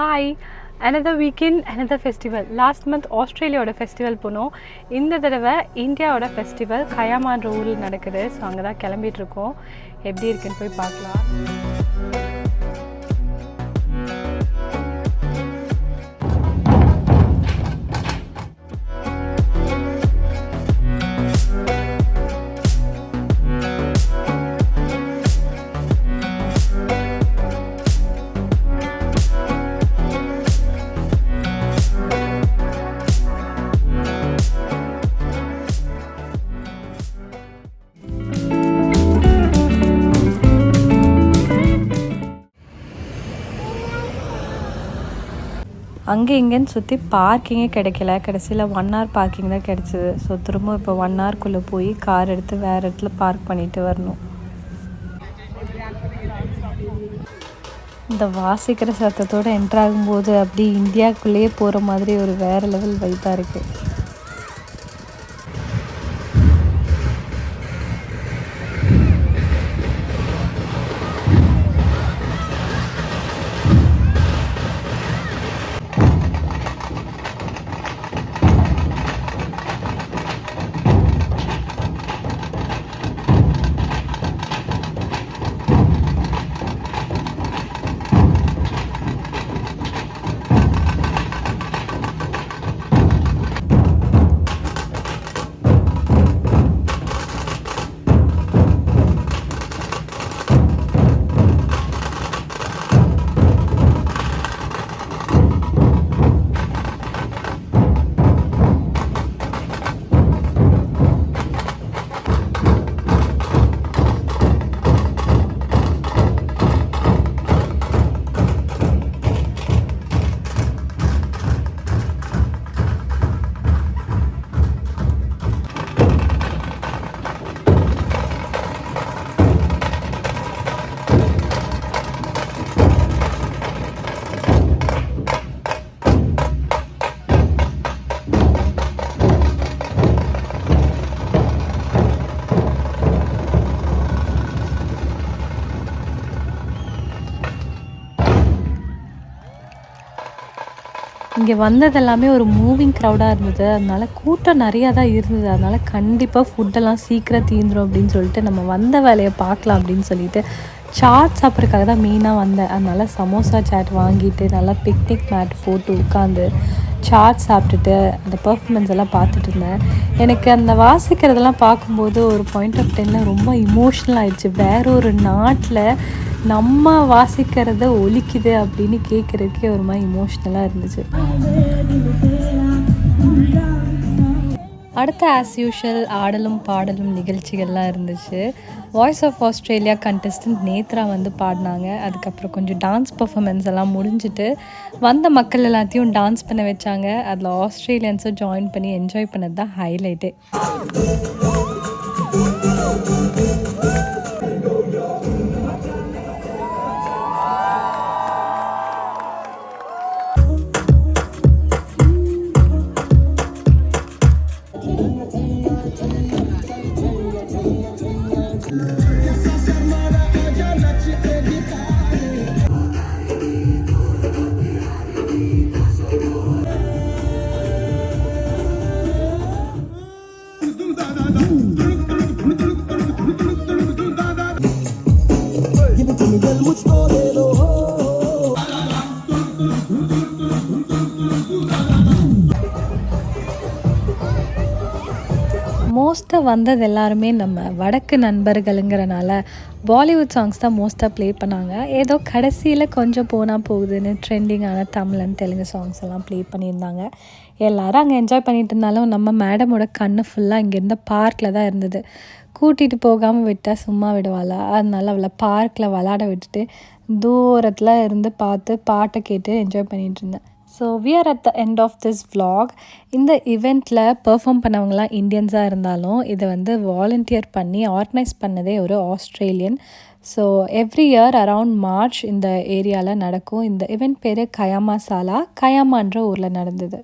Hi, another weekend, another festival. Last month ஆஸ்திரேலியாவோட festival போனோம். இந்த தடவை இந்தியாவோட ஃபெஸ்டிவல் கயாமான்ற ஊரில் நடக்குது. ஸோ அங்கே தான் கிளம்பிகிட்ருக்கோம். எப்படி இருக்குன்னு போய் பார்க்கலாம். அங்கே இங்கேன்னு சுற்றி பார்க்கிங்கே கிடைக்கல. கடைசியில் 1 hour பார்க்கிங் தான் கிடச்சிது. ஸோ திரும்ப இப்போ 1 hourக்குள்ளே போய் கார் எடுத்து வேறு இடத்துல பார்க் பண்ணிட்டு வரணும். இந்த வாசிக்கிற சத்தத்தோடு என்ட்ராகும்போது அப்படி இந்தியாவுக்குள்ளேயே போகிற மாதிரி ஒரு வேறு லெவல் வைப்பாக இருக்குது. இங்கே வந்தது எல்லாமே ஒரு மூவிங் க்ரௌடாக இருந்தது. அதனால கூட்டம் நிறையா தான் இருந்தது. அதனால் கண்டிப்பாக ஃபுட்டெல்லாம் சீக்கிரம் தீந்துடும் அப்படின்னு சொல்லிட்டு நம்ம வந்த வேலையை பார்க்கலாம் அப்படின்னு சொல்லிட்டு சாட் சாப்பிட்றதுக்காக தான் மெயினாக வந்தேன். அதனால் சமோசா சாட் வாங்கிட்டு நல்லா பிக்னிக் மேட் போட்டு உட்காந்து சாட் சாப்பிட்டுட்டு அந்த பர்ஃபார்மன்ஸ் எல்லாம் பார்த்துட்டு இருந்தேன். எனக்கு அந்த வாசிக்கிறதெல்லாம் பார்க்கும்போது ஒரு பாயிண்ட் ஆஃப் டைமில் ரொம்ப இமோஷ்னல் ஆகிடுச்சு. வேற ஒரு நாட்டில் நம்ம வாசிக்கிறத ஒலிக்குது அப்படின்னு கேட்குறதுக்கே ஒரு மாதிரி இமோஷ்னலாக இருந்துச்சு. அடுத்த ஆஸ் யூஷுவல் ஆடலும் பாடலும் நிகழ்ச்சிகள்லாம் இருந்துச்சு. Voice of Australia contestant Nethra வந்து பாடினாங்க. அதுக்கப்புறம் கொஞ்சம் டான்ஸ் பர்ஃபார்மன்ஸ் எல்லாம் முடிஞ்சுட்டு வந்த மக்கள் எல்லாத்தையும் டான்ஸ் பண்ண வச்சாங்க. அதில் ஆஸ்திரேலியன்ஸும் ஜாயின் பண்ணி என்ஜாய் பண்ணது தான் ஹைலைட்டு. மோஸ்ட்டாக வந்தது எல்லாருமே நம்ம வடக்கு நண்பர்களுங்கிறனால பாலிவுட் சாங்ஸ் தான் மோஸ்ட்டாக ப்ளே பண்ணாங்க. ஏதோ கடைசியில் கொஞ்சம் போனால் போகுதுன்னு ட்ரெண்டிங்கான தமிழ் அண்ட் தெலுங்கு சாங்ஸ் எல்லாம் ப்ளே பண்ணியிருந்தாங்க. எல்லோரும் அங்கே என்ஜாய் பண்ணிட்டு இருந்தாலும் நம்ம மேடமோட கண்ணு ஃபுல்லாக இங்கே இருந்த பார்க்கில் தான் இருந்தது. கூட்டிகிட்டு போகாமல் விட்டால் சும்மா விடுவாளா? அதனால அவளை பார்க்கில் விளாட விட்டுட்டு தூரத்தில் இருந்து பார்த்து பாட்டை கேட்டு என்ஜாய் பண்ணிகிட்டு இருந்தேன். So we are at the end of this vlog. இந்த இவெண்ட்டில் பெர்ஃபார்ம் பண்ணவங்களாம் இந்தியன்ஸாக இருந்தாலும் இதை வந்து வாலண்டியர் பண்ணி ஆர்கனைஸ் பண்ணதே ஒரு Australian. So every year around March இந்த ஏரியாவில் நடக்கும். இந்த இவெண்ட் பேர் கயாமா சாலா, கயாமான்ற ஊரில் நடந்தது.